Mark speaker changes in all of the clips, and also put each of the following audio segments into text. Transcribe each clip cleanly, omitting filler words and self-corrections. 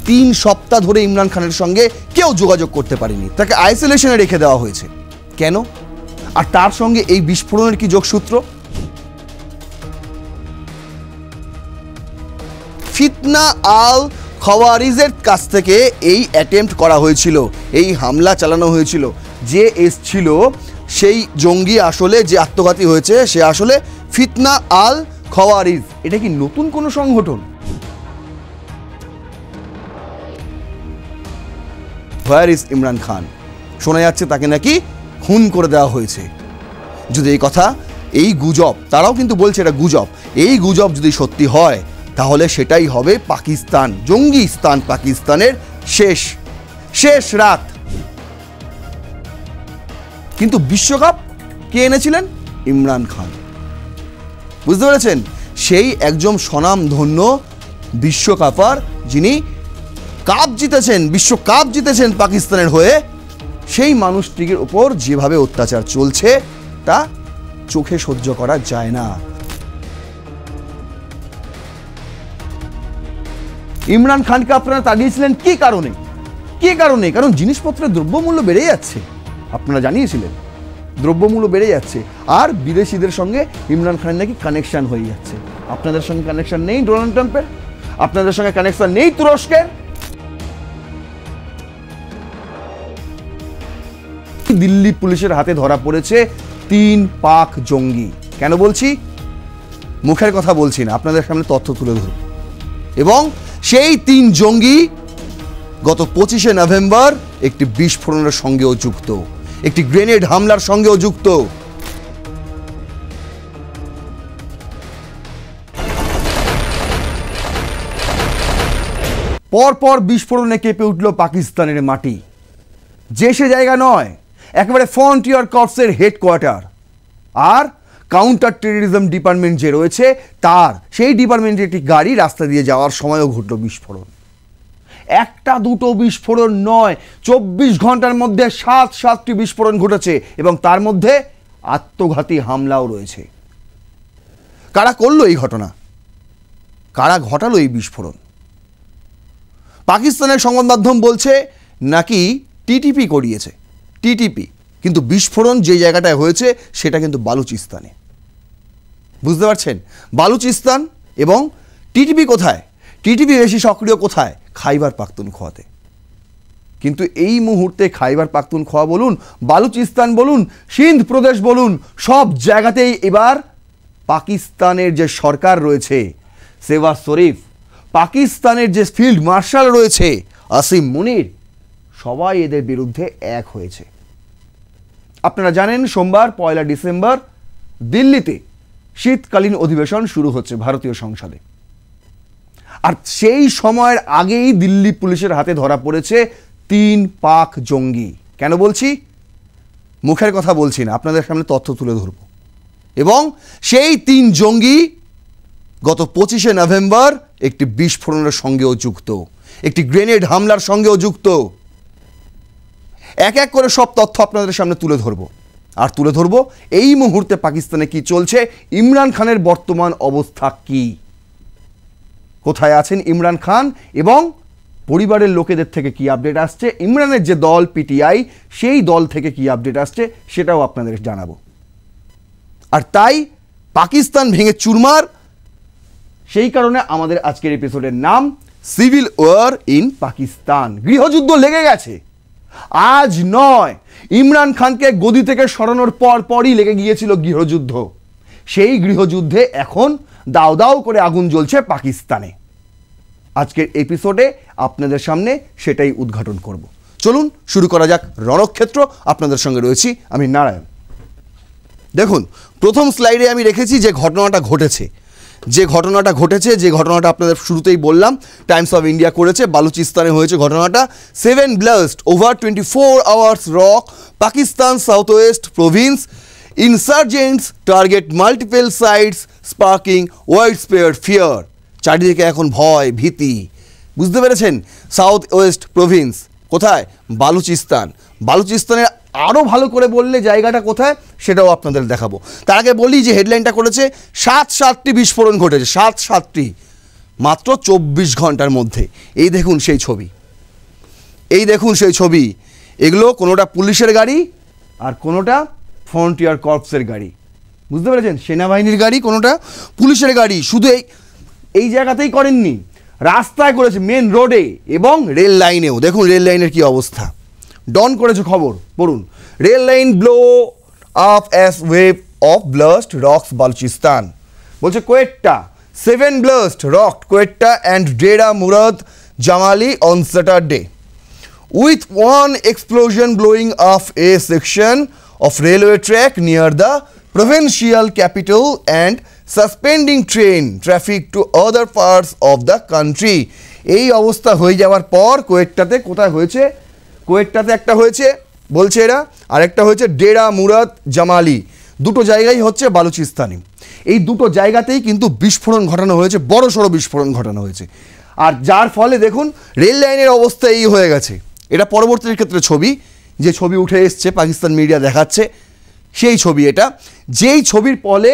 Speaker 1: 3 সপ্তাহ ধরে ইমরান খানের সঙ্গে কেউ যোগাযোগ করতে পারেনি, তাকে আইসোলেশনে রেখে দেওয়া হয়েছে। কেন? আর তার সঙ্গে এই বিস্ফোরণের কি যোগসূত্র? ফিতনা আল খাওয়ারিজের কাছ থেকে এই অ্যাটেম্প্ট করা হয়েছিল, এই হামলা চালানো হয়েছিল। যে এসছিল সেই জঙ্গি আসলে যে আত্মঘাতী হয়েছে সে আসলে ফিতনা আল খাওয়ারিজ। এটা কি নতুন কোনো সংগঠন? Where is Imran Khan? শোনা যাচ্ছে তাকে নাকি খুন করে দেওয়া হয়েছে। যদি এই কথা, এই গুজব, তারাও কিন্তু বলছে এটা গুজব, এই গুজব যদি সত্যি হয় তাহলে সেটাই হবে পাকিস্তান, জঙ্গিস্তান পাকিস্তানের শেষ রাত। কিন্তু বিশ্বকাপ কে এনেছিলেন? ইমরান খান। বুঝতে পেরেছেন? সেই একজন স্বনামধন্য বিশ্বকাপার, যিনি বিশ্বকাপ জিতেছেন পাকিস্তানের হয়ে, সেই মানুষটির উপর যেভাবে অত্যাচার চলছে তা চোখে সহ্য করা যায় না। ইমরান খানকে আপনারা তাড়িয়েছিলেন কি কারণে? কারণ জিনিসপত্রের দ্রব্যমূল্য বেড়ে যাচ্ছে। আপনারা জানিয়েছিলেন দ্রব্যমূল্য বেড়ে যাচ্ছে, আর বিদেশিদের সঙ্গে ইমরান খানের নাকি কানেকশন হয়ে যাচ্ছে। আপনাদের সঙ্গে কানেকশন নেই ডোনাল্ড ট্রাম্পের, আপনাদের সঙ্গে কানেকশন নেই তুরস্কের। দিল্লি পুলিশের হাতে ধরা পড়েছে 3 পাক জঙ্গি। কেন বলছি? মুখের কথা বলছি না, আপনাদের সামনে তথ্য তুলে ধরব। এবং সেই 3 জঙ্গি গত 25শে নভেম্বর একটি বিস্ফোরণের সঙ্গেও যুক্ত, একটি গ্রেনেড হামলার সঙ্গেও যুক্ত। পরপর বিস্ফোরণে কেঁপে উঠল পাকিস্তানের মাটি। যে সে জায়গা নয়, একেবারে ফ্রন্টিয়ার কর্পসের হেডকোয়ার্টার। আর কাউন্টার টেররিজম ডিপার্টমেন্ট যে রয়েছে তার, সেই ডিপার্টমেন্টের একটি গাড়ি রাস্তা দিয়ে যাওয়ার সময়ও ঘটল বিস্ফোরণ। একটা দুটো বিস্ফোরণ নয়, 24 ঘন্টার মধ্যে 7টি বিস্ফোরণ ঘটেছে, এবং তার মধ্যে আত্মঘাতী হামলাও রয়েছে। কারা করলো এই ঘটনা? কারা ঘটালো এই বিস্ফোরণ? পাকিস্তানের সংবাদ মাধ্যম বলছে নাকি টিটিপি করিয়েছে, টিটিপি। কিন্তু বিস্ফোরণ যে জায়গাটায় হয়েছে সেটা কিন্তু বালুচিস্তানে। বুঝতে পারছেন? বালুচিস্তান। এবং টিটিপি কোথায়? টিটিপি বেশি সক্রিয় কোথায়? খাইবার পাখতুনখোয়াতে। কিন্তু এই মুহূর্তে খাইবার পাখতুনখোয়া বলুন, বালুচিস্তান বলুন, সিন্ধ প্রদেশ বলুন, সব জায়গাতেই এবার পাকিস্তানের যে সরকার রয়েছে, শেহবাজ শরীফ, পাকিস্তানের যে ফিল্ড মার্শাল রয়েছে আসিম মুনির, সবাই এদের বিরুদ্ধে এক হয়েছে। আপনারা জানেন সোমবার 1 ডিসেম্বর দিল্লিতে শীতকালীন অধিবেশন শুরু হচ্ছে ভারতীয় সংসদে। আর সেই সময়ের আগেই দিল্লি পুলিশের হাতে ধরা পড়েছে 3 পাক জঙ্গি। কেন বলছি? মুখের কথা বলছি না, আপনাদের সামনে তথ্য তুলে ধরব। এবং সেই 3 জঙ্গি গত 25শে নভেম্বর একটি বিস্ফোরণের সঙ্গেও যুক্ত, একটি গ্রেনেড হামলার সঙ্গেও যুক্ত। এক এক করে সব তথ্য আপনাদের সামনে তুলে ধরব। আর তুলে ধরব এই মুহূর্তে পাকিস্তানে কি চলছে, ইমরান খানের বর্তমান অবস্থা কি, কোথায় আছেন ইমরান খান, এবং পরিবারের লোকেদের থেকে কি আপডেট আসছে, ইমরানের যে দল পিটিআই সেই দল থেকে কি আপডেট আসছে সেটাও আপনাদের জানাবো। আর তাই পাকিস্তান ভেঙে চুরমার, সেই কারণে আমাদের আজকের এপিসোডের নাম সিভিল ওয়ার ইন পাকিস্তান। গৃহযুদ্ধ লেগে গেছে। আজ নয়, ইমরান খানকে গদি থেকে সরানোর পরই লেগে গিয়েছিল গৃহযুদ্ধ। সেই গৃহযুদ্ধে এখন দাও দাও করে আগুন জ্বলছে পাকিস্তানে। আজকের এপিসোডে আপনাদের সামনে সেটাই উদ্ঘাটন করব। চলুন শুরু করা যাক রণক্ষেত্র। আপনাদের সঙ্গে রয়েছি আমি নারায়ণ। দেখুন, প্রথম স্লাইডে আমি রেখেছি যে ঘটনাটা ঘটেছে, যে ঘটনাটা আপনাদের শুরুতেই বললাম, টাইমস অফ ইন্ডিয়া করেছে। বালুচিস্তানে হয়েছে ঘটনাটা। 7 blast over 24 hours rock Pakistan south west province, insurgents target multiple sites sparking widespread fear. চারিদিকে এখন ভয় ভীতি। বুঝতে পেরেছেন? সাউথ ওয়েস্ট প্রভিন্স কোথায়? বালুচিস্তান। বালুচিস্তানের আরও ভালো করে বললে জায়গাটা কোথায় সেটাও আপনাদের দেখাবো। তার আগে বলি যে হেডলাইনটা করেছে 7টি বিস্ফোরণ ঘটেছে। 7টি মাত্র 24 ঘন্টার মধ্যে। এই দেখুন সেই ছবি, এই দেখুন সেই ছবি। এগুলো কোনোটা পুলিশের গাড়ি আর কোনোটা ফ্রন্টিয়ার কর্পসের গাড়ি, বুঝতে পেরেছেন? সেনাবাহিনীর গাড়ি, কোনোটা পুলিশের গাড়ি। শুধু এই জায়গাতেই করেননি, রাস্তায় করেছে, মেন রোডে এবং রেল লাইনেও। দেখুন রেল লাইনের কি অবস্থা। ডন করেছে খবর, পড়ুন। Rail line blow up as wave of blast rocks Balochistan. বলছে Quetta 7 blast rocked Quetta and Dera Murad Jamali on Saturday, with one explosion blowing off a section of railway track near the provincial capital and suspending train traffic to other parts of the country. এই অবস্থা হয়ে যাওয়ার পর কোয়েটাতে কোথায় হয়েছে? কোয়েটাতে একটা হয়েছে বলছে এরা, আরেকটা হয়েছে ডেরা মুরাদ জামালি। দুটো জায়গায় হচ্ছে বালুচিস্তানে। এই দুটো জায়গাতেই কিন্তু বিস্ফোরণ ঘটানো হয়েছে, বড় সড়ো বিস্ফোরণ ঘটানো হয়েছে। আর যার ফলে দেখুন রেল লাইনের অবস্থা এই হয়ে গেছে। এটা পরবর্তীর ক্ষেত্রে ছবি, যে ছবি উঠে এসছে, পাকিস্তান মিডিয়া দেখাচ্ছে সেই ছবি এটা। যেই ছবির ফলে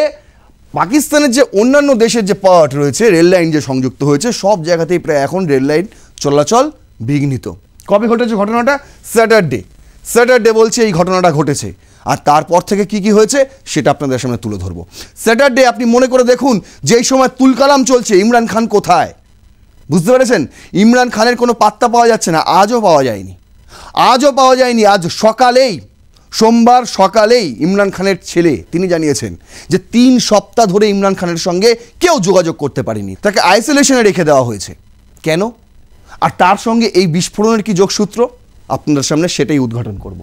Speaker 1: পাকিস্তানের যে অন্যান্য দেশের যে পার্ট রয়েছে, রেল লাইন যে সংযুক্ত হয়েছে, সব জায়গাতেই প্রায় এখন রেল লাইন চলাচল বিঘ্নিত। কবে ঘটেছে ঘটনাটা? স্যাটারডে বলছে এই ঘটনাটা ঘটেছে। আর তারপর থেকে কি কি হয়েছে সেটা আপনাদের সামনে তুলে ধরবো। স্যাটারডে আপনি মনে করে দেখুন, যেই সময় তুলকালাম চলছে, ইমরান খান কোথায়? বুঝতে পেরেছেন? ইমরান খানের কোনো পাত্তা পাওয়া যাচ্ছে না, আজও পাওয়া যায়নি। আজ সকালেই, সোমবার সকালেই ইমরান খানের ছেলে তিনি জানিয়েছেন যে 3 সপ্তাহ ধরে ইমরান খানের সঙ্গে কেউ যোগাযোগ করতে পারেনি, তাকে আইসোলেশনে রেখে দেওয়া হয়েছে। কেন? আর তার সঙ্গে এই বিস্ফোরণের কি যোগসূত্র, আপনাদের সামনে সেটাই উদ্ঘাটন করব।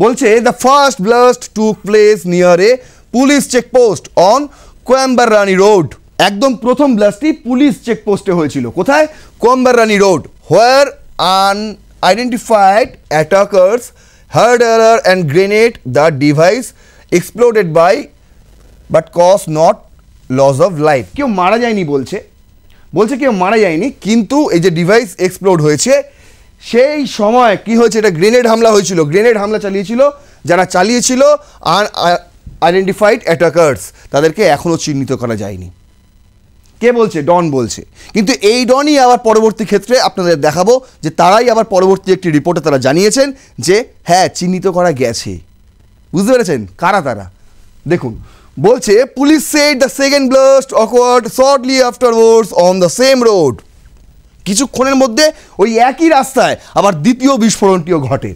Speaker 1: বলছে the first blast took place near a police checkpost on Qambrani road. একদম প্রথম ব্লাস্টটি পুলিশ চেকপোস্টে হয়েছিল। কোথায়? Qambrani road, where unidentified attackers hurled and grenade the device exploded by but caused not loss of life. কেউ মারা যায়নি বলছে কেউ মারা যায়নি, কিন্তু এই যে ডিভাইস এক্সপ্লোড হয়েছে সেই সময় কি হয়েছে, এটা গ্রেনেড হামলা হয়েছিল। গ্রেনেড হামলা চালিয়েছিল যারা চালিয়েছিল আনআইডেন্টিফাইড অ্যাটাকার্স, তাদেরকে এখনও চিহ্নিত করা যায়নি। কে বলছে? ডন বলছে। কিন্তু এই ডনই আবার পরবর্তী ক্ষেত্রে আপনাদের দেখাবো যে তারাই আবার পরবর্তী একটি রিপোর্টে তারা জানিয়েছেন যে হ্যাঁ চিহ্নিত করা গেছে। বুঝতে পেরেছেন কারা তারা? দেখুন বলছে police said the second blast awkward shortly afterwards on the same road. কিছুক্ষণের মধ্যে ওই একই রাস্তায় আবার দ্বিতীয় বিস্ফোরণটিও ঘটে।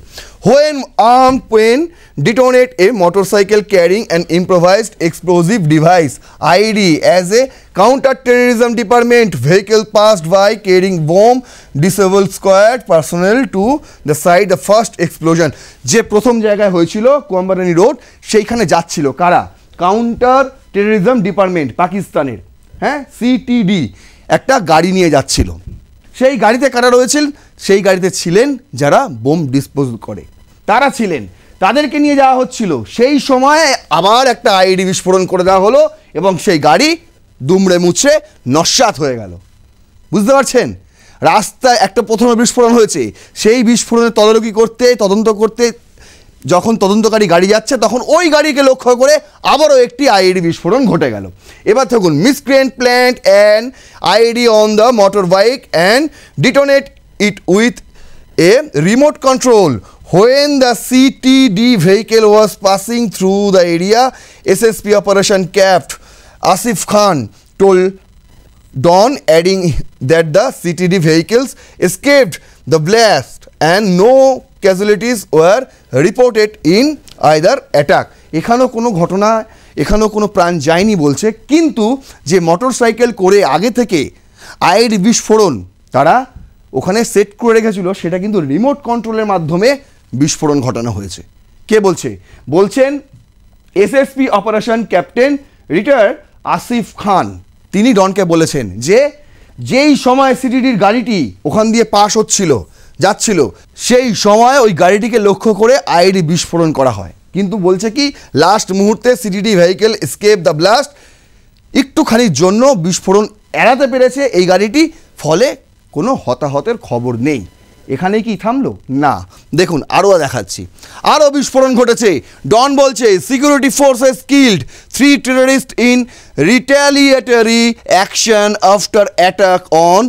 Speaker 1: When armed men detonate a motorcycle carrying an improvised explosive device (IED) as a counter-terrorism department vehicle passed by carrying bomb, disabled squad personnel to the site the first explosion. যে প্রথম জায়গায় হয়েছিল কোয়েম্বার রানী রোড, সেইখানে যাচ্ছিল কারা? Counter terrorism department পাকিস্তানের, হ্যাঁ CTD, একটা গাড়ি নিয়ে যাচ্ছিল। সেই গাড়িতে কারা রয়েছেন? সেই গাড়িতে ছিলেন যারা বোম ডিসপোজ করে, তারা ছিলেন, তাদেরকে নিয়ে যাওয়া হচ্ছিল। সেই সময় আবার একটা আইডি বিস্ফোরণ করে দেওয়া হলো এবং সেই গাড়ি দুমড়ে মুচড়ে নস্যাৎ হয়ে গেল। বুঝতে পারছেন? রাস্তায় একটা প্রথমে বিস্ফোরণ হয়েছে, সেই বিস্ফোরণের তদন্ত করতে যখন তদন্তকারী গাড়ি যাচ্ছে তখন ওই গাড়িকে লক্ষ্য করে আবারও একটি আইডি বিস্ফোরণ ঘটে গেল। এবার দেখুন miscreant plant and IED on the motorbike and detonate it with a remote control when the CTD vehicle was passing through the area. SSP Operation Captain Asif Khan told Dawn, adding that the CTD vehicles escaped the blast and no casualties were reported in either attack. এখানেও কোনো ঘটনা, এখানেও কোনো প্রাণ যায়নি বলছে, কিন্তু যে মোটরসাইকেল করে আগে থেকে আইডি বিস্ফোরণ তারা ওখানে সেট করে রেখেছিল সেটা কিন্তু রিমোট কন্ট্রোলের মাধ্যমে বিস্ফোরণ ঘটানো হয়েছে। কে বলছে? বলছেন SSP operation captain retired Asif Khan. তিনি ডনকে বলেছেন যে যেই সময় সিটিডির গাড়িটি ওখান দিয়ে পাস যাচ্ছিল সেই সময় ওই গাড়িটিকে লক্ষ্য করে আইডি বিস্ফোরণ করা হয়। কিন্তু বলছে কি লাস্ট মুহূর্তে CTD vehicle escape the blast, একটুখানির জন্য বিস্ফোরণ এড়াতে পেরেছে এই গাড়িটি, ফলে কোনো হতাহতের খবর নেই। এখানেই কি থামলো? না, দেখুন আরও দেখাচ্ছি, আরও বিস্ফোরণ ঘটেছে। ডন বলছে security forces killed 3 terrorist in retaliatory action after attack on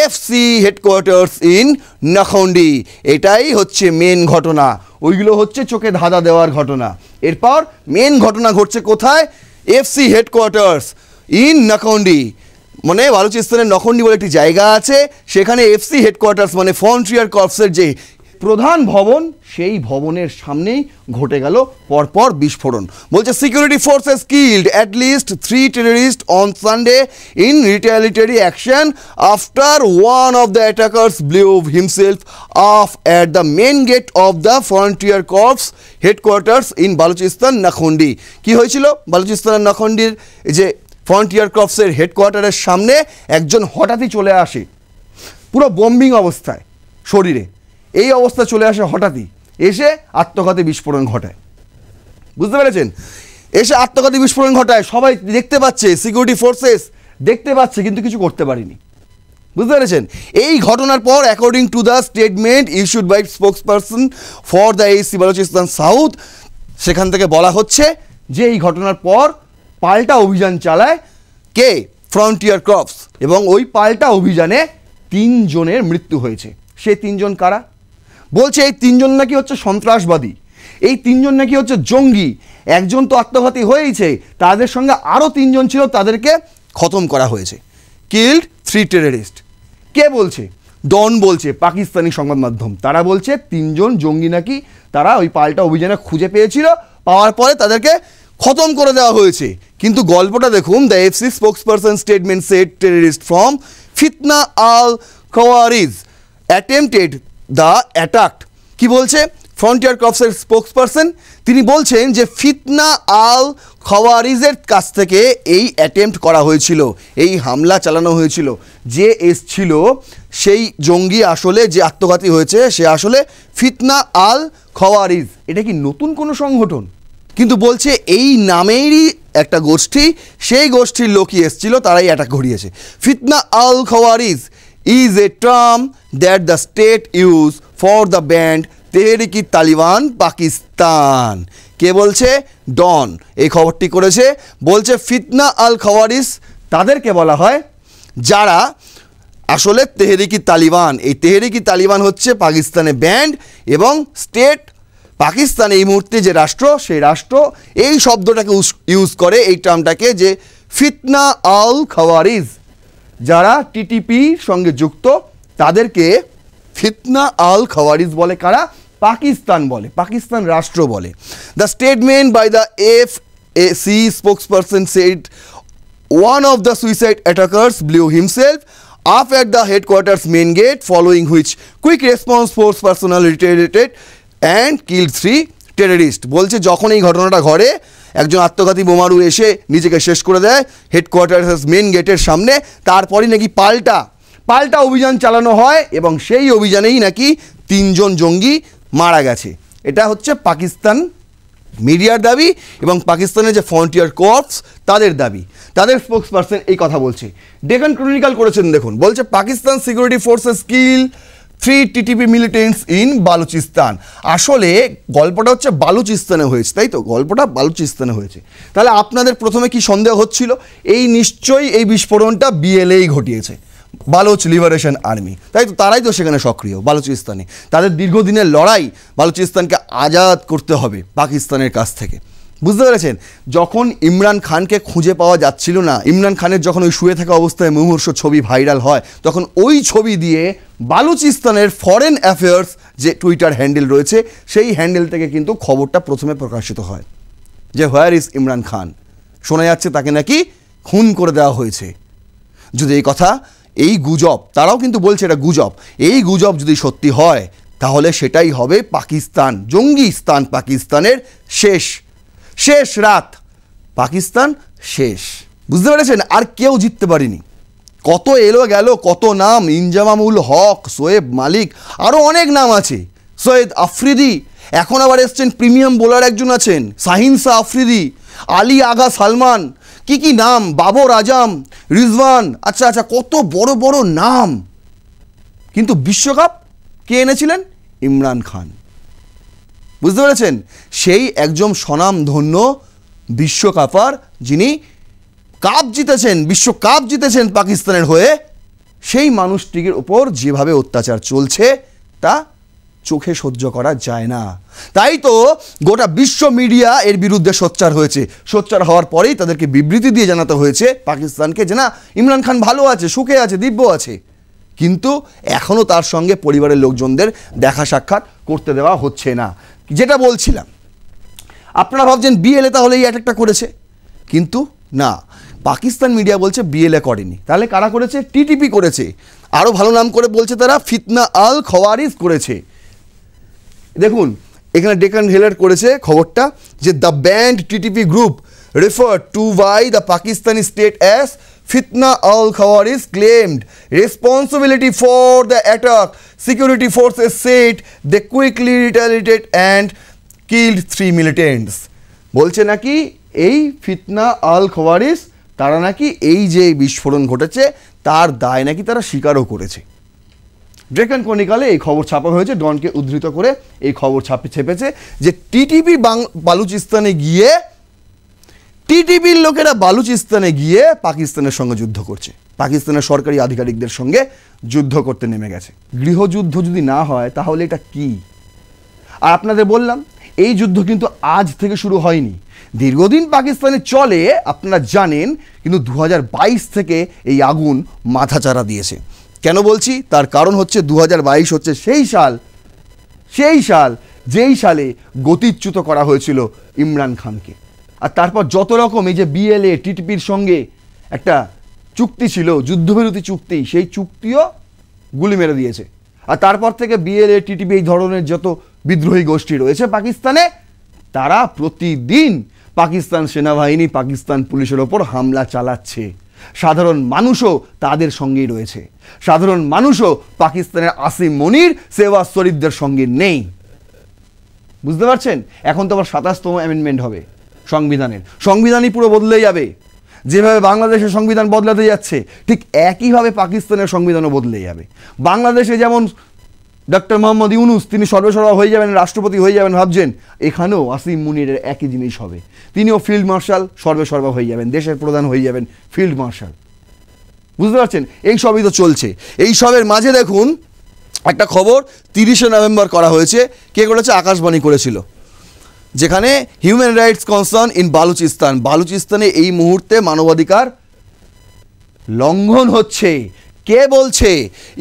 Speaker 1: FC headquarters in Nakhandi. এটাই হচ্ছে মেন ঘটনা, ওইগুলো হচ্ছে চোখে ধাঁধা দেওয়ার ঘটনা। এরপর মেন ঘটনা ঘটছে কোথায়? এফসি হেডকোয়ার্টার্স ইন নাখন্ডি, মানে বালুচিস্তানের নখন্ডি বলে একটি জায়গা আছে, সেখানে এফসি হেডকোয়ার্টার্স মানে ফ্রন্টিয়ার কর্পসের যে প্রধান ভবন, সেই ভবনের সামনেই ঘটে গেল পরপর বিস্ফোরণ। বলছে security forces killed at least 3 terrorist on Sunday in retaliatory action after one of the attackers blew himself off at the main gate of the frontier corps headquarters in Balochistan Nakhandi. কি হয়েছিল? বালুচিস্তানের নাখন্ডির যে ফ্রন্টিয়ার কর্পসের হেডকোয়ার্টারের সামনে একজন হঠাৎই চলে আসে, পুরো বম্বিং অবস্থায় শরীরে, এই অবস্থা চলে আসে হঠাৎই, এসে আত্মঘাতী বিস্ফোরণ ঘটায়। বুঝতে পেরেছেন? এসে আত্মঘাতী বিস্ফোরণ ঘটায়, সবাই দেখতে পাচ্ছে, সিকিউরিটি ফোর্সেস দেখতে পাচ্ছে, কিন্তু কিছু করতে পারেনি। বুঝতে পেরেছেন? এই ঘটনার পর according to the statement issued by spokesperson for the AC Balochistan south, সেখান থেকে বলা হচ্ছে যে এই ঘটনার পর পাল্টা অভিযান চালায় কে? ফ্রন্টিয়ার কর্পস, এবং ওই পাল্টা অভিযানে 3 জনের মৃত্যু হয়েছে। সেই 3 জন কারা? বলছে এই 3 জন নাকি হচ্ছে সন্ত্রাসবাদী, এই 3 জন নাকি হচ্ছে জঙ্গি। একজন তো আত্মঘাতী হয়েইছে, তাদের সঙ্গে আরও 3 জন ছিল, তাদেরকে খতম করা হয়েছে। Killed 3 terrorist. কে বলছে? ডন বলছে, পাকিস্তানি সংবাদ মাধ্যম। তারা বলছে 3 জন জঙ্গি নাকি তারা ওই পাল্টা অভিযানে খুঁজে পেয়েছিল, পাওয়ার পরে তাদেরকে খতম করে দেওয়া হয়েছে। কিন্তু গল্পটা দেখুন, the FC spokesperson statement said terrorist from Fitna al Khawarij attempted the attack. কি বলছে ফ্রন্টিয়ার কর্পসের স্পোকসপারসন? তিনি বলছেন যে ফিতনা আল খাওয়ারিজের কাছ থেকে এই অ্যাটেম্প্ট করা হয়েছিল, এই হামলা চালানো হয়েছিল। যে এসছিল সেই জঙ্গি আসলে যে আত্মঘাতী হয়েছে সে আসলে ফিতনা আল খাওয়ারিজ। এটা কি নতুন কোনো সংগঠন? কিন্তু বলছে এই নামেরই একটা গোষ্ঠী, সেই গোষ্ঠীর লোকই এসছিল, তারাই অ্যাটাক ঘটিয়েছে। ফিতনা al খাওয়ারিজ is a term that the state use for the band Tehrik i Taliban Pakistan. কে বলছে? ডন এই খবরটি করেছে। বলছে ফিতনা আল খাওয়ারিজ তাদেরকে বলা হয় যারা আসলে তেহরিক-ই-তালিবান, এই তেহরিক-ই-তালিবান হচ্ছে পাকিস্তানের ব্যান্ড, এবং স্টেট পাকিস্তান এই মুহূর্তে যে রাষ্ট্র, সেই রাষ্ট্র এই শব্দটাকে ইউজ করে, এই টার্মটাকে, যে ফিতনা আল খাওয়ারিজ যারা টিটিপির সঙ্গে যুক্ত তাদেরকে ফিতনা আল খাওয়ারিজ বলে। কারা? পাকিস্তান বলে, পাকিস্তান রাষ্ট্র বলে। The statement by the FC spokesperson said one of the suicide attackers blew himself up at the headquarters main gate following which quick response force personnel retaliated and killed 3 terrorist. বলছে যখন এই ঘটনাটা ঘটে, একজন আত্মঘাতী বোমারু এসে নিজেকে শেষ করে দেয় হেডকোয়ার্টার্স মেন গেটের সামনে, তারপরই নাকি পাল্টা অভিযান চালানো হয়, এবং সেই অভিযানেই নাকি 3 জন জঙ্গি মারা গেছে। এটা হচ্ছে পাকিস্তান মিডিয়ার দাবি এবং পাকিস্তানের যে ফ্রন্টিয়ার কর্পস তাদের দাবি। তাদের স্পোকসপারসন এই কথা বলছে। ডেকান ক্রনিকল করেছেন, দেখুন, বলছে Pakistan security forces kill 3 TTP মিলিটেন্টস in Balochistan. আসলে গল্পটা হচ্ছে বালুচিস্তানে হয়েছে, তাই তো? গল্পটা বালুচিস্তানে হয়েছে। তাহলে আপনাদের প্রথমে কি সন্দেহ হচ্ছিল? এই নিশ্চয়ই এই বিস্ফোরণটা বিএলএই ঘটিয়েছে, বালুচ লিবারেশন আর্মি, তাই তো? তারাই তো সেখানে সক্রিয় বালুচিস্তানে। তাদের দীর্ঘদিনের লড়াই, বালুচিস্তানকে আজাদ করতে হবে পাকিস্তানের কাছ থেকে। বুঝতে পেরেছেন? যখন ইমরান খানকে খুঁজে পাওয়া যাচ্ছিল না, ইমরান খানের যখন ওই শুয়ে থাকা অবস্থায় মুমূর্ষ ছবি ভাইরাল হয়, তখন ওই ছবি দিয়ে বালুচিস্তানের ফরেন অ্যাফেয়ার্স যে টুইটার হ্যান্ডেল রয়েছে, সেই হ্যান্ডেল থেকে কিন্তু খবরটা প্রথমে প্রকাশিত হয় যে হোয়ার ইজ ইমরান খান। শোনা যাচ্ছে তাকে নাকি খুন করে দেওয়া হয়েছে। যদি এই কথা, এই গুজব, তারাও কিন্তু বলছে এটা গুজব, এই গুজব যদি সত্যি হয়, তাহলে সেটাই হবে পাকিস্তান, জঙ্গিস্তান পাকিস্তানের শেষ রাত। পাকিস্তান শেষ। বুঝতে পেরেছেন? আর কেউ জিততে পারেনি। কত এলো গেল, কত নাম, ইনজামামুল হক, শোয়েব মালিক, আরও অনেক নাম আছে, সৈয়দ আফ্রিদি, এখন আবার এসছেন প্রিমিয়াম বোলার একজন আছেন শাহিন শাহ আফ্রিদি, আলী আগা সালমান, কি নাম, বাবর আজম, রিজওয়ান, আচ্ছা কত বড় বড় নাম। কিন্তু বিশ্বকাপ কে এনেছিলেন? ইমরান খান। বুঝতে পেরেছেন? সেই একজন স্বনামধন্য বিশ্বকাপার, যিনি কাপ জিতেছেন, বিশ্বকাপ জিতেছেন পাকিস্তানের হয়ে, সেই মানুষটির উপর যেভাবে অত্যাচার চলছে তা চোখে সহ্য করা যায় না। তাই তো গোটা বিশ্ব মিডিয়া এর বিরুদ্ধে সোচ্চার হয়েছে। সোচ্চার হওয়ার পরেই তাদেরকে বিবৃতি দিয়ে জানাতে হয়েছে পাকিস্তানকে যে না, ইমরান খান ভালো আছে, সুখে আছে, দিব্য আছে, কিন্তু এখনও তার সঙ্গে পরিবারের লোকজনদের দেখা সাক্ষাৎ করতে দেওয়া হচ্ছে না। যেটা বলছিলাম, আপনারা ভাবছেন বিএলএ তাহলে এই অ্যাটাকটা করেছে, কিন্তু না, পাকিস্তান মিডিয়া বলছে বিএলএ করেনি। তাহলে কারা করেছে? টিটিপি করেছে। আরও ভালো নাম করে বলছে তারা ফিতনা আল খওয়ারিজ করেছে। দেখুন এখানে ডেকান হেলার করেছে খবরটা যে the band TTP group referred to by the Pakistani state as Fitna al-Khawaris claimed responsibility for the attack. Security forces said they quickly retaliated and killed 3 militants. বলছে নাকি এই ফিতনা আল খওয়ারিস তারা নাকি এই যে বিস্ফোরণ ঘটেছে তার দায় নাকি তারা স্বীকারও করেছে। ডেকান ক্রনিকলে এই খবর ছাপা হয়েছে, ডনকে উদ্ধৃত করে এই খবর ছেপেছে যে টিটিপি বালুচিস্তানে গিয়ে, টিটিপির লোকেরা বালুচিস্তানে গিয়ে পাকিস্তানের সঙ্গে যুদ্ধ করছে, পাকিস্তানের সরকারি আধিকারিকদের সঙ্গে যুদ্ধ করতে নেমে গেছে। গৃহযুদ্ধ যদি না হয় তাহলে এটা কি? আর আপনাদের বললাম এই যুদ্ধ কিন্তু আজ থেকে শুরু হয়নি, দীর্ঘদিন পাকিস্তানে চলে, আপনারা জানেন, কিন্তু 2022 থেকে এই আগুন মাথাচাড়া দিয়েছে। কেন বলছি? তার কারণ হচ্ছে 2022 হচ্ছে সেই সাল যেই সালে গতিচ্যুত করা হয়েছিল ইমরান খানকে। আর তারপর যত রকম এই যে বিএলএ টিটিপির সঙ্গে একটা চুক্তি ছিল, যুদ্ধবিরতি চুক্তি, সেই চুক্তিও গুলি মেরে দিয়েছে। আর তারপর থেকে বিএলএ টিটিপি এই ধরনের যত বিদ্রোহী গোষ্ঠী রয়েছে পাকিস্তানে, তারা প্রতিদিন পাকিস্তান সেনাবাহিনী, পাকিস্তান পুলিশের ওপর হামলা চালাচ্ছে। সাধারণ মানুষও তাদের সঙ্গেই রয়েছে, সাধারণ মানুষও পাকিস্তানের আসিম মনির, শেহবাজ শরীফদের সঙ্গে নেই। বুঝতে পারছেন? এখন তো আবার 27তম অ্যামেন্ডমেন্ট হবে সংবিধানই পুরো বদলে যাবে। যেভাবে বাংলাদেশের সংবিধান বদলাতে যাচ্ছে ঠিক একইভাবে পাকিস্তানের সংবিধানও বদলে যাবে। বাংলাদেশে যেমন ডক্টর মোহাম্মদ ইউনুস তিনি সর্বেসর্বা হয়ে যাবেন, রাষ্ট্রপতি হয়ে যাবেন ভাবছেন, এখানেও আসিম মুনিরের একই জিনিস হবে। তিনিও ফিল্ড মার্শাল সর্বেসর্বা হয়ে যাবেন, দেশের প্রধান হয়ে যাবেন ফিল্ড মার্শাল। বুঝতে পারছেন? এই সবই তো চলছে। এই সবের মাঝে দেখুন একটা খবর 30শে নভেম্বর করা হয়েছে। কে করেছে? আকাশবাণী করেছিল, যেখানে হিউম্যান রাইটস কনসার্ন ইন বালুচিস্তানে এই মুহূর্তে মানবাধিকার লঙ্ঘন হচ্ছে। কে বলছে?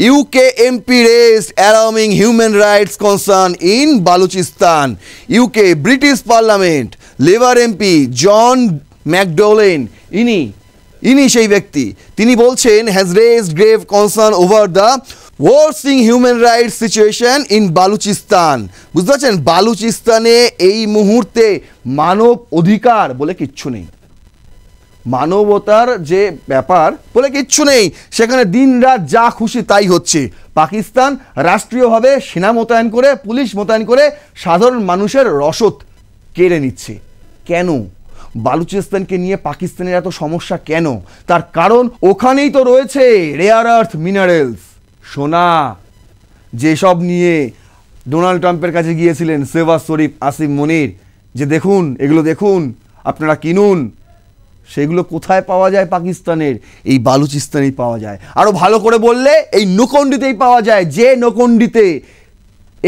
Speaker 1: UK MP raised alarming human rights concern in Balochistan. UK British parliament Labour MP John McDonnell, ইনি সেই ব্যক্তি, তিনি বলছেন has raised grave concern over the worsening human rights situation in Balochistan. বুঝতে পারছেন? বালুচিস্তানে এই মুহূর্তে মানব অধিকার বলে কিচ্ছু নেই, মানবতার যে ব্যাপার বলে কিচ্ছু নেই। সেখানে দিন রাত যা খুশি তাই হচ্ছে। পাকিস্তান রাষ্ট্রীয়ভাবে সেনা মোতায়েন করে, পুলিশ মোতায়েন করে সাধারণ মানুষের রসদ কেড়ে নিচ্ছে। কেন? বালুচিস্তানকে নিয়ে পাকিস্তানের এত সমস্যা কেন? তার কারণ ওখানেই তো রয়েছে রেয়ার আর্থ মিনারেলস, সোনা, যেসব নিয়ে ডোনাল্ড ট্রাম্পের কাছে গিয়েছিলেন শেহবাজ শরীফ, আসিম মনির, যে দেখুন এগুলো দেখুন, আপনারা কিনুন। সেগুলো কোথায় পাওয়া যায়? পাকিস্তানের এই বালুচিস্তানেই পাওয়া যায়। আরও ভালো করে বললে এই নৌকন্ডিতেই পাওয়া যায়, যে নৌকন্ডিতে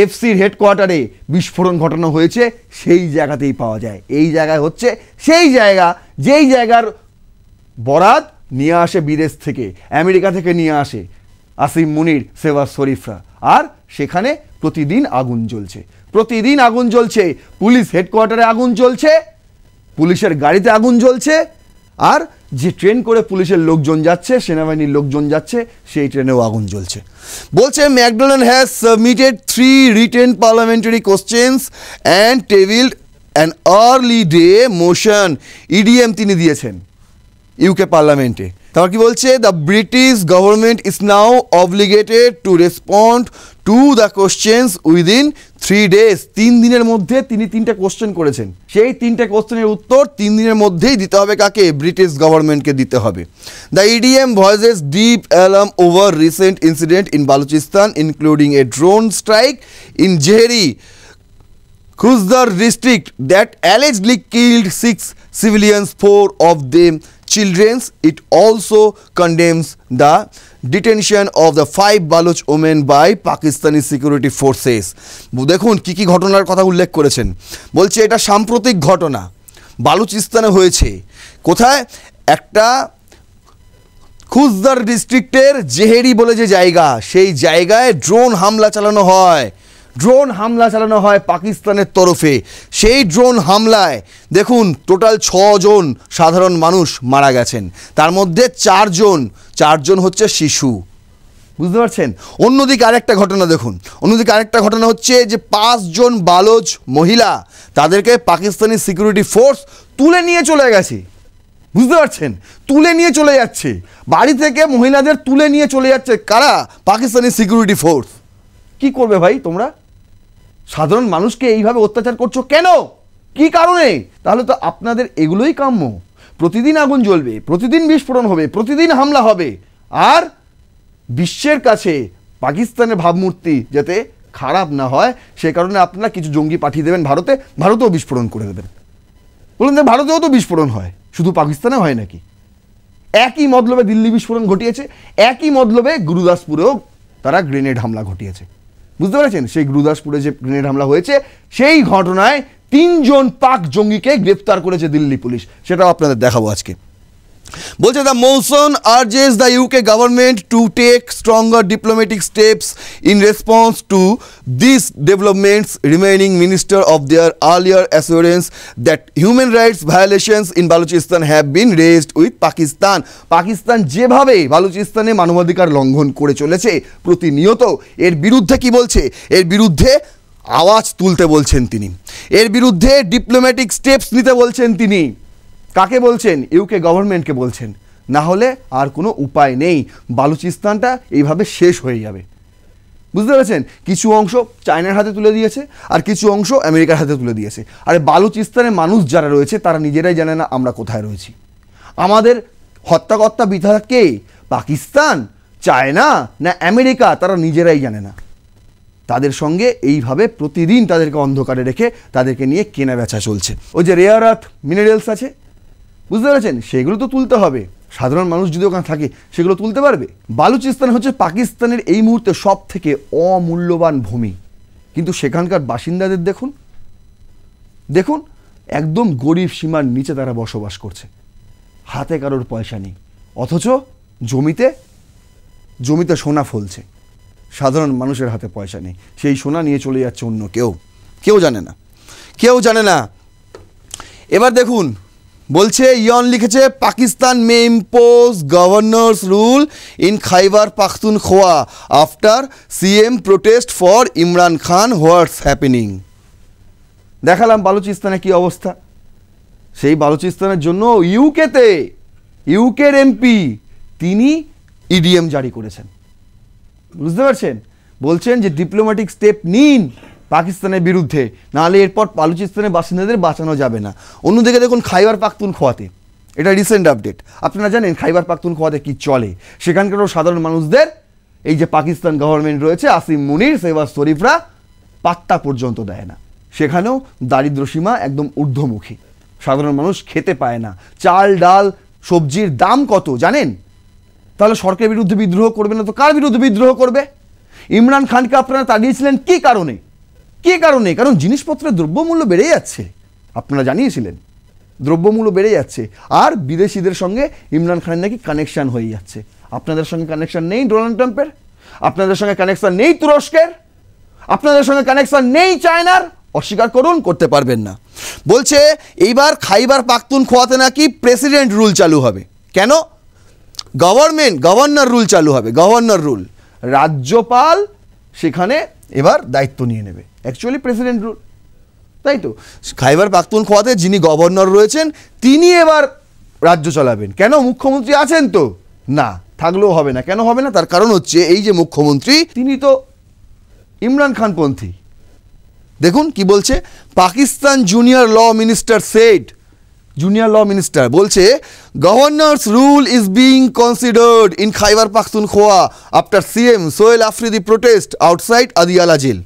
Speaker 1: এফসির হেডকোয়ার্টারে বিস্ফোরণ ঘটানো হয়েছে সেই জায়গাতেই পাওয়া যায়। এই জায়গায় হচ্ছে সেই জায়গা যেই জায়গার বরাত নিয়ে আসে বিদেশ থেকে, আমেরিকা থেকে নিয়ে আসে আসিম মুনির, শেহবাজ শরীফরা। আর সেখানে প্রতিদিন আগুন জ্বলছে, পুলিশ হেডকোয়ার্টারে আগুন জ্বলছে, পুলিশের গাড়িতে আগুন জ্বলছে, আর যে ট্রেন করে পুলিশের লোকজন যাচ্ছে, সেনাবাহিনীর লোকজন যাচ্ছে, সেই ট্রেনেও আগুন জ্বলছে। বলছে McDonald has submitted 3 written parliamentary questions and tabled an early day motion. EDM তিনি দিয়েছেন। ইউকে পার্লামেন্টে। তারপর কি বলছে, the British government is now obligated to respond to the questions within 3 days। 3 দিনের মধ্যে তিনি 3টে কোশ্চেন করেছেন, সেই 3টে কোশ্চেনের উত্তর 3 দিনের মধ্যেই দিতে হবে কাকে? ব্রিটিশ গভর্নমেন্টকে দিতে হবে। The EDM voices deep alarm over recent incident in Balochistan including A drone strike in Zehri Khuzdar district that allegedly killed 6 civilians, 4 of them children. It also condemns the detention of the 5 Baloch women by Pakistani security forces. দেখুন কি কি ঘটনার কথা উল্লেখ করেছেন। বলছে এটা সাম্প্রতিক ঘটনা, বালুচিস্তানে হয়েছে। কোথায়? একটা খুজদার ডিস্ট্রিক্টের জেহেরি বলে যে জায়গা, সেই জায়গায় ড্রোন হামলা চালানো হয়। ড্রোন হামলা চালানো হয় পাকিস্তানের তরফে। সেই ড্রোন হামলায় দেখুন টোটাল 6 জন সাধারণ মানুষ মারা গেছেন, তার মধ্যে 4 জন হচ্ছে শিশু। বুঝতে পারছেন? অন্যদিকে আরেকটা ঘটনা দেখুন, অন্যদিকে আরেকটা ঘটনা হচ্ছে যে 5 জন বালোচ মহিলা, তাদেরকে পাকিস্তানি সিকিউরিটি ফোর্স তুলে নিয়ে চলে গেছে। বুঝতে পারছেন? তুলে নিয়ে চলে যাচ্ছে, বাড়ি থেকে মহিলাদের তুলে নিয়ে চলে যাচ্ছে কারা? Pakistani security force. কি করবে ভাই তোমরা? সাধারণ মানুষকে এইভাবে অত্যাচার করছো কেন? কি কারণে? তাহলে তো আপনাদের এগুলোই কাম্য। প্রতিদিন আগুন জ্বলবে, প্রতিদিন বিস্ফোরণ হবে, প্রতিদিন হামলা হবে, আর বিশ্বের কাছে পাকিস্তানের ভাবমূর্তি যাতে খারাপ না হয় সে কারণে আপনারা কিছু জঙ্গি পাঠিয়ে দেবেন ভারতে, ভারতেও বিস্ফোরণ করে দেবেন। বলুন যে ভারতেও তো বিস্ফোরণ হয়, শুধু পাকিস্তানে হয় নাকি? একই মতলবে দিল্লি বিস্ফোরণ ঘটিয়েছে, একই মতলবে গুরুদাসপুরেও তারা গ্রেনেড হামলা ঘটিয়েছে। বুঝতে পেরেছেন? সেই গুরুদাসপুরে যে গ্রেনেড হামলা হয়েছে সেই ঘটনায় 3 জন পাক জঙ্গিকে গ্রেফতার করেছে দিল্লি পুলিশ, সেটাও আপনাদের দেখাবো আজকে। বলছে the motion urges the UK government to take stronger diplomatic steps in response to this developments, remaining minister of their earlier assurance that human rights violations in Balochistan have been raised with Pakistan. Pakistan যেভাবে বালুচিস্তানে মানবাধিকার লঙ্ঘন করে চলেছে প্রতিনিয়ত, এর বিরুদ্ধে কি বলছে? এর বিরুদ্ধে আওয়াজ তুলতে বলছেন তিনি, এর বিরুদ্ধে ডিপ্লোম্যাটিক স্টেপস নিতে বলছেন তিনি। কাকে বলছেন? ইউকে গভর্নমেন্টকে বলছেন। না হলে আর কোনো উপায় নেই, বালুচিস্তানটা এইভাবে শেষ হয়ে যাবে। বুঝতে পেরেছেন? কিছু অংশ চায়নার হাতে তুলে দিয়েছে আর কিছু অংশ আমেরিকার হাতে তুলে দিয়েছে। আর বালুচিস্তানের মানুষ যারা রয়েছে তারা নিজেরাই জানে না আমরা কোথায় রয়েছি। আমাদের হত্যাকর্তা বিধায়ক কে? পাকিস্তান, চায়না না আমেরিকা? তারা নিজেরাই জানে না। তাদের সঙ্গে এইভাবে প্রতিদিন তাদেরকে অন্ধকারে রেখে তাদেরকে নিয়ে কেনা বেচা চলছে। ওই যে রেয়ার আর্থ মিনারেলস আছে, বুঝতে পেরেছেন? সেগুলো তো তুলতে হবে। সাধারণ মানুষ যদি ওখানে থাকে সেগুলো তুলতে পারবে? বালুচিস্তান হচ্ছে পাকিস্তানের এই মুহূর্তে সব থেকে অমূল্যবান ভূমি, কিন্তু সেখানকার বাসিন্দাদের দেখুন, দেখুন একদম গরিব সীমার নিচে তারা বসবাস করছে, হাতে কারোর পয়সা নেই, অথচ জমিতে জমিতে সোনা ফলছে। সাধারণ মানুষের হাতে পয়সা নেই, সেই সোনা নিয়ে চলে যাচ্ছে অন্য কেউ জানে না, কেউ জানে না। এবার দেখুন বলছে, ইয়ন লিখেছে Pakistan may impose governor's rule in Khyber Pakhtunkhwa after CM protest for Imran Khan, what's happening. দেখালাম বালুচিস্তানে কি অবস্থা। সেই বালুচিস্তানের জন্য ইউকের এমপি তিনি ইডিএম জারি করেছেন। বুঝতে পারছেন? বলছেন যে ডিপ্লোম্যাটিক স্টেপ নিন পাকিস্তানের বিরুদ্ধে, নাহলে এরপর বালুচিস্তানের বাসিন্দাদের বাঁচানো যাবে না। অন্যদিকে দেখুন খাইবার পাখতুনখোয়াতে, এটা রিসেন্ট আপডেট, আপনারা জানেন খাইবার পাখতুনখোয়াতে কি চলে। সেখানকারও সাধারণ মানুষদের এই যে পাকিস্তান গভর্নমেন্ট রয়েছে, আসিম মুনির, শেহবাজ শরীফরা পাত্তা পর্যন্ত দেয় না। সেখানেও দারিদ্র্যসীমা একদম ঊর্ধ্বমুখী, সাধারণ মানুষ খেতে পায় না। চাল ডাল সবজির দাম কত জানেন? তাহলে সরকারের বিরুদ্ধে বিদ্রোহ করবে না তো কার বিরুদ্ধে বিদ্রোহ করবে? ইমরান খানকে আপনারা তাড়িয়েছিলেন কি কারণে? কারণ জিনিসপত্রের দ্রব্যমূল্য বেড়ে যাচ্ছে। আপনারা জানিয়েছিলেন দ্রব্যমূল্য বেড়ে যাচ্ছে, আর বিদেশিদের সঙ্গে ইমরান খানের নাকি কানেকশন হয়ে যাচ্ছে। আপনাদের সঙ্গে কানেকশন নেই ডোনাল্ড ট্রাম্পের, আপনাদের সঙ্গে কানেকশন নেই তুরস্কের, আপনাদের সঙ্গে কানেকশন নেই চায়নার। অস্বীকার করুন, করতে পারবেন না। বলছে এইবার খাইবার পাখতুনখোয়াতে নাকি প্রেসিডেন্ট রুল চালু হবে। কেন? গভর্নর রুল চালু হবে, গভর্নর রুল। রাজ্যপাল সেখানে এবার দায়িত্ব নিয়ে নেবে, অ্যাকচুয়ালি প্রেসিডেন্ট রুল, তাই তো? খাইবার পাখতুনখোয়াতে যিনি গভর্নর রয়েছেন তিনি এবার রাজ্য চালাবেন। কেন? মুখ্যমন্ত্রী আছেন তো? না, থাকলেও হবে না। কেন হবে না? তার কারণ হচ্ছে এই যে মুখ্যমন্ত্রী, তিনি তো ইমরান খান পন্থী। দেখুন কি বলছে, Pakistan junior law minister said, junior law minister বলছে, governor's rule is being considered in Khyber Pakhtunkhwa after CM Sohail Afridi protest outside Adiala jail.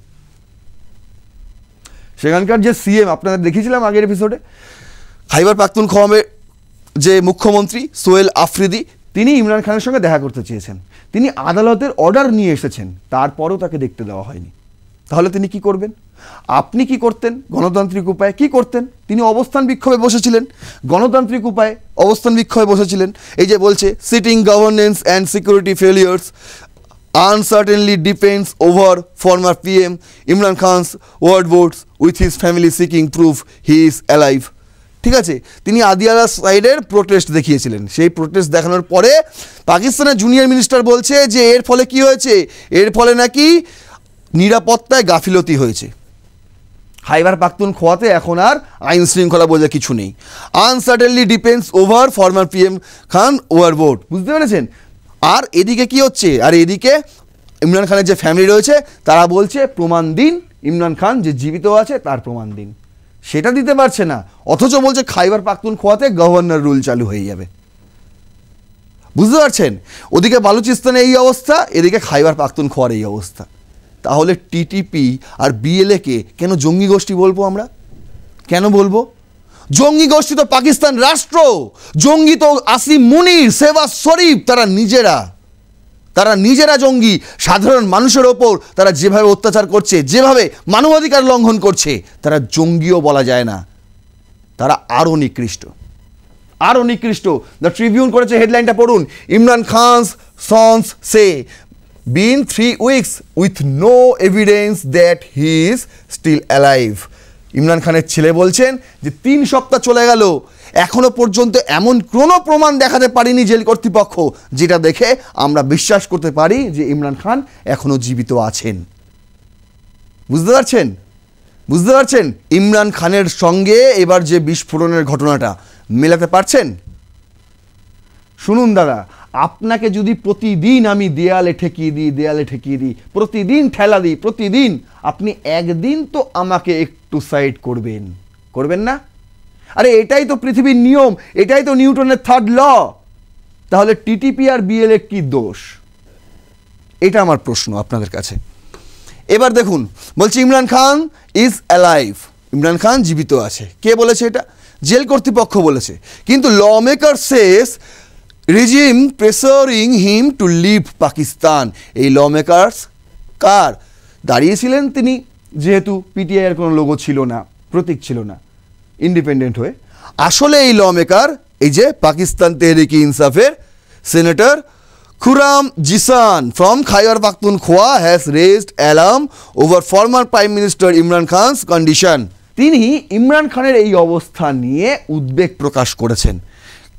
Speaker 1: সেখানকার যে সিএম, আপনাদের দেখিয়েছিলাম আগের এপিসোডে, খাইবার পাখতুনখোয়ার যে মুখ্যমন্ত্রী সোহেল আফ্রিদি, তিনি ইমরান খানের সঙ্গে দেখা করতে চেয়েছেন। তিনি আদালতের অর্ডার নিয়ে এসেছেন, তারপরেও তাকে দেখতে দেওয়া হয়নি। তাহলে তিনি কি করবেন? আপনি কি করতেন গণতান্ত্রিক উপায়ে? কি করতেন? তিনি অবস্থান বিক্ষোভে বসেছিলেন, গণতান্ত্রিক উপায়ে অবস্থান বিক্ষোভে বসেছিলেন। এই যে বলছে, sitting governance and security failures uncertainly depends over former PM Imran Khan's word votes with his family seeking proof he is alive. ঠিক আছে, তিনি আদিয়ালা সাইডের প্রোটেস্ট দেখিয়েছিলেন। সেই প্রোটেস্ট দেখানোর পরে পাকিস্তানের জুনিয়র মিনিস্টার বলছে যে এর ফলে কি হয়েছে, এর ফলে নাকি নিরাপত্তায় গাফিলতি হয়েছে। খাইবার পাখতুনখোয়াতে এখন আর আইন শৃঙ্খলা বলে কিছু নেই। আনসার্টেনলি ডিপেন্ডস ওভার ফর্মার PM খান ওভার ভোট। বুঝতে পেরেছেন? আর এদিকে কি হচ্ছে? আর এদিকে ইমরান খানের যে ফ্যামিলি রয়েছে তারা বলছে প্রমাণ দিন, ইমরান খান যে জীবিত আছে তার প্রমাণ দিন। সেটা দিতে পারছে না, অথচ বলছে খাইবার পাখতুনখোয়াতে গভর্নর রুল চালু হয়ে যাবে। বুঝতে পারছেন? ওদিকে বালুচিস্তানে এই অবস্থা, এদিকে খাইবার পাখতুনখোয়ার এই অবস্থা। তাহলে টিটিপি আর BLA কে কেন জঙ্গি গোষ্ঠী বলবো আমরা? কেন বলবো? জঙ্গি গোষ্ঠী তো পাকিস্তান রাষ্ট্র, জঙ্গি তো আসিম মুনির, শেহবাজ শরীফ, তারা নিজেরা জঙ্গি। সাধারণ মানুষের ওপর তারা যেভাবে অত্যাচার করছে, যেভাবে মানবাধিকার লঙ্ঘন করছে, তারা জঙ্গিও বলা যায় না, তারা আরও নিকৃষ্ট, আরও নিকৃষ্ট। দ্য ট্রিবিউন করেছে, হেডলাইনটা পড়ুন, Imran Khan's sons say been 3 weeks with no evidence that he is still alive. Imran খানের ছেলে বলছেন যে 3 সপ্তাহ চলে গেল, এখনো পর্যন্ত এমন কোনো প্রমাণ দেখাতে পারিনি জেল কর্তৃপক্ষ যেটা দেখে আমরা বিশ্বাস করতে পারি যে ইমরান খান এখনো জীবিত আছেন। বুঝতে পারছেন? বুঝতে পারছেন? ইমরান খানের সঙ্গে এবার যে বিস্ফোরণের ঘটনাটা মেলাতে পারছেন? শুনুন দাদা, আপনাকে যদি প্রতিদিন আমি দেয়ালে ঠেকিয়ে দিই, প্রতিদিন ঠেলা দিই, প্রতিদিন, আপনি একদিন তো আমাকে একটু সাইড করবেন না? আরে এটাই তো পৃথিবীর নিয়ম, এটাই তো নিউটনের 3rd ল। তাহলে টিটিপি আর BLA কি দোষ? এটা আমার প্রশ্ন আপনাদের কাছে। এবার দেখুন, বলছি ইমরান খান ইজ অ্যালাইভ, ইমরান খান জীবিত আছে। কে বলেছে এটা? জেল কর্তৃপক্ষ বলেছে। কিন্তু lawmaker says regime pressuring him to leave Pakistan. এই ল মেকার্স কার? দাঁড়িয়েছিলেন তিনি, যেহেতু PTI এর কোনো লোগো ছিল না, প্রতীক ছিল না, ইন্ডিপেন্ডেন্ট হয়ে। আসলে এই ল মেকার, এই যে পাকিস্তান তেহরিক-ই ইনসাফের senator Khurram Zeeshan from Khyber Pakhtunkhwa has raised alarm over former prime minister Imran Khan's condition. তিনি ইমরান খানের এই অবস্থা নিয়ে উদ্বেগ প্রকাশ করেছেন।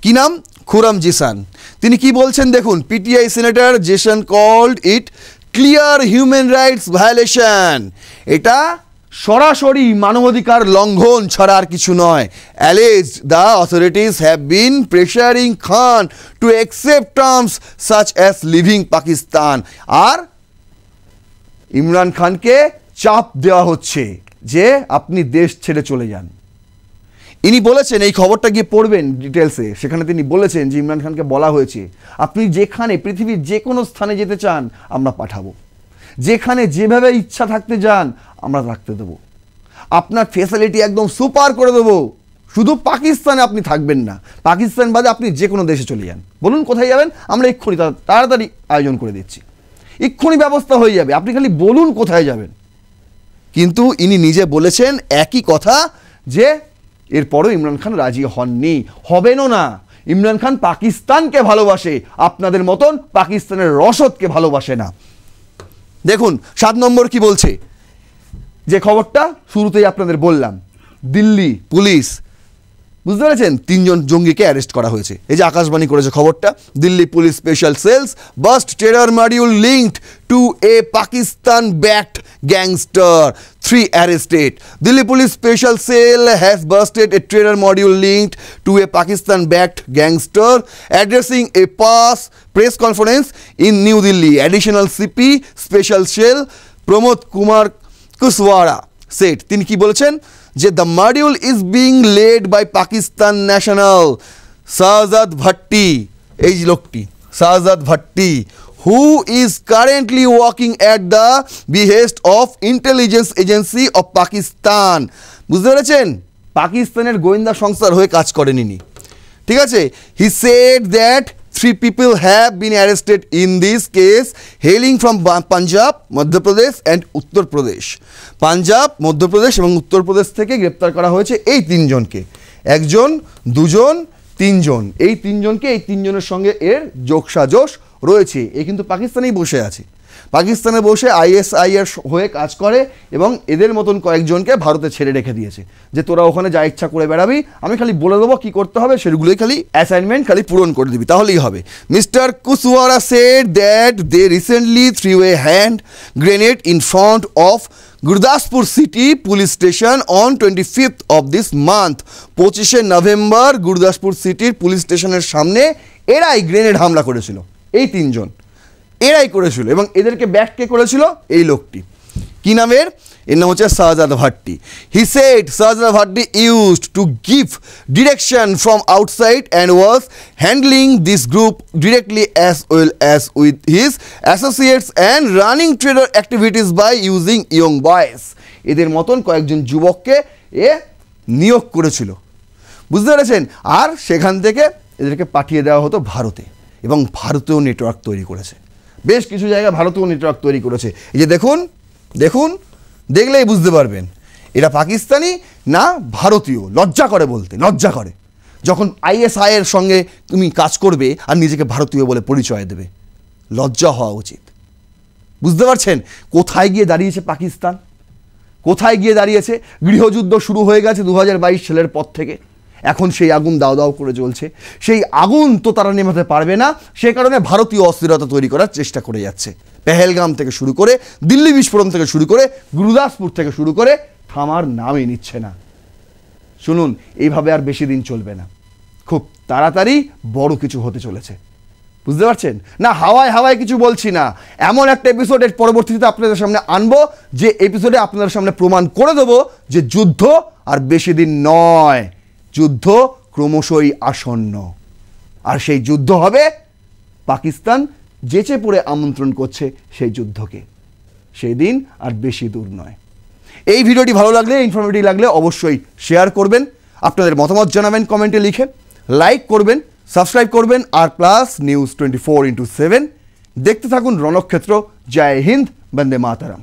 Speaker 1: কি নাম? খুরাম জিসান। তিনি কি বলছেন দেখুন, PTI senator Jason called it clear human rights violation. এটা সরাসরি মানবাধিকার লঙ্ঘন ছাড়া আর কিছু নয়। Alleged the authorities have been pressuring Khan to accept terms such as leaving Pakistan. আর ইমরান খানকে চাপ দেওয়া হচ্ছে যে আপনি দেশ ছেড়ে চলে যান। ইনি বলেছেন, এই খবরটা গিয়ে পড়বেন ডিটেলসে, সেখানে তিনি বলেছেন যে ইমরান খানকে বলা হয়েছে আপনি যেখানে পৃথিবীর যে কোনো স্থানে যেতে চান আমরা পাঠাবো, যেখানে যেভাবে ইচ্ছা থাকতে যান আমরা রাখতে দেবো, আপনার ফেসিলিটি একদম সুপার করে দেবো, শুধু পাকিস্তানে আপনি থাকবেন না, পাকিস্তান বাদে আপনি যে কোনো দেশে চলে যান, বলুন কোথায় যাবেন, আমরা এক্ষুনি তাড়াতাড়ি আয়োজন করে দিচ্ছি, এক্ষুনি ব্যবস্থা হয়ে যাবে, আপনি খালি বলুন কোথায় যাবেন। কিন্তু ইনি নিজে বলেছেন একই কথা যে এরপরও ইমরান খান রাজি হননি, হবেনও না। ইমরান খান পাকিস্তানকে ভালোবাসে, আপনাদের মতন পাকিস্তানের রসদকে ভালোবাসে না। দেখুন 7 নম্বর কি বলছে, যে খবরটা শুরুতেই আপনাদের বললাম, দিল্লি পুলিশ বুঝতে পেরেছেন? 3 জন জঙ্গিকে অ্যারেস্ট করা হয়েছে। এই যে আকাশবাণী করেছে খবরটা, Delhi police special cells bust terror module linked to a Pakistan backed gangster, 3 arrested. Delhi Police Special Cell has busted a terror module linked to a Pakistan-backed gangster. Addressing a press conference in New Delhi, additional CP Special Cell Pramod Kumar Kuswara said, তিনি কি বলেছেন যে the module is being led by Pakistan national Shahzad Bhatti, এই যে লোকটি Shahzad Bhatti, who is currently working at the behest of intelligence agency of Pakistan. বুঝতে পেরেছেন? পাকিস্তানের গোয়েন্দা সংস্থার হয়ে কাজ করেন ইনি, ঠিক আছে? He said that 3 people have been arrested in this case hailing from Punjab, Madhya Pradesh and Uttar Pradesh. Punjab, Madhya Pradesh এবং উত্তরপ্রদেশ থেকে গ্রেপ্তার করা হয়েছে এই 3 জনকে, 1 জন 2 জন 3 জন, এই 3 জনকে, এই 3 জনের সঙ্গে এর যোগসাজশ রয়েছে। এ কিন্তু পাকিস্তানেই বসে আছে, পাকিস্তানে বসে ISI এর হয়ে কাজ করে এবং এদের মতন কয়েকজনকে ভারতে ছেড়ে রেখে দিয়েছে যে তোরা ওখানে যা ইচ্ছা করে বেড়াবি, আমি খালি বলে দেবো কী করতে হবে, সেগুলোই খালি অ্যাসাইনমেন্ট খালি পূরণ করে দিবি, তাহলেই হবে। Mister Kushwara said that they recently threw a hand grenade in front of Gurdaspur city police station on 25th of this month। 25শে নভেম্বর গুরদাসপুর সিটির পুলিশ স্টেশনের সামনে এরাই গ্রেনেড হামলা করেছিল, এই 3 জন এরাই করেছিল এবং এদেরকে ব্যাক কে করেছিল? এই লোকটি। কি নামের? এর নাম হচ্ছে Shahzad Bhatti. He said Shahzad Bhatti used to give direction from outside and was handling this group directly as well as with his associates and running trader activities by using young boys. এদের মতন কয়েকজন যুবককে এ নিয়োগ করেছিল, বুঝতে পেরেছেন? আর সেখান থেকে এদেরকে পাঠিয়ে দেওয়া হতো ভারতে এবং ভারতেও নেটওয়ার্ক তৈরি করেছে, বেশ কিছু জায়গায় ভারতেও নেটওয়ার্ক তৈরি করেছে। এই যে দেখুন দেখুন, দেখলেই বুঝতে পারবেন এরা পাকিস্তানি না ভারতীয়। লজ্জা করে বলতে, লজ্জা করে যখন ISI এর সঙ্গে তুমি কাজ করবে আর নিজেকে ভারতীয় বলে পরিচয় দেবে, লজ্জা হওয়া উচিত। বুঝতে পারছেন কোথায় গিয়ে দাঁড়িয়েছে পাকিস্তান, কোথায় গিয়ে দাঁড়িয়েছে? গৃহযুদ্ধ শুরু হয়ে গেছে 2022 সালের পর থেকে, এখন সেই আগুন দাও দাও করে জ্বলছে। সেই আগুন তো তারা নেভাতে পারবে না, সে কারণে ভারতীয় অস্থিরতা তৈরি করার চেষ্টা করে যাচ্ছে। পেহেলগাম থেকে শুরু করে, দিল্লি বিস্ফোরণ থেকে শুরু করে, গুরুদাসপুর থেকে শুরু করে, থামার নামই নিচ্ছে না। শুনুন, এইভাবে আর বেশি দিন চলবে না, খুব তাড়াতাড়ি বড় কিছু হতে চলেছে, বুঝতে পারছেন? না হাওয়ায় হাওয়ায় কিছু বলছি না, এমন একটা এপিসোডের পরবর্তীতে আপনাদের সামনে আনবো যে এপিসোডে আপনাদের সামনে প্রমাণ করে দেবো যে যুদ্ধ আর বেশি দিন নয়, যুদ্ধ ক্রমশই আসন্ন। আর সেই যুদ্ধ হবে পাকিস্তান যেচে পড়ে আমন্ত্রণ করছে সেই যুদ্ধকে, সেই দিন আর বেশি দূর নয়। এই ভিডিওটি ভালো লাগলে, ইনফরমেটিভ লাগলে অবশ্যই শেয়ার করবেন, আপনাদের মতামত জানাবেন কমেন্টে লিখে, লাইক করবেন, সাবস্ক্রাইব করবেন। আর প্লাস নিউজ 24x7 দেখতে থাকুন রণক্ষেত্র। জয় হিন্দ, বন্দে মাতরম।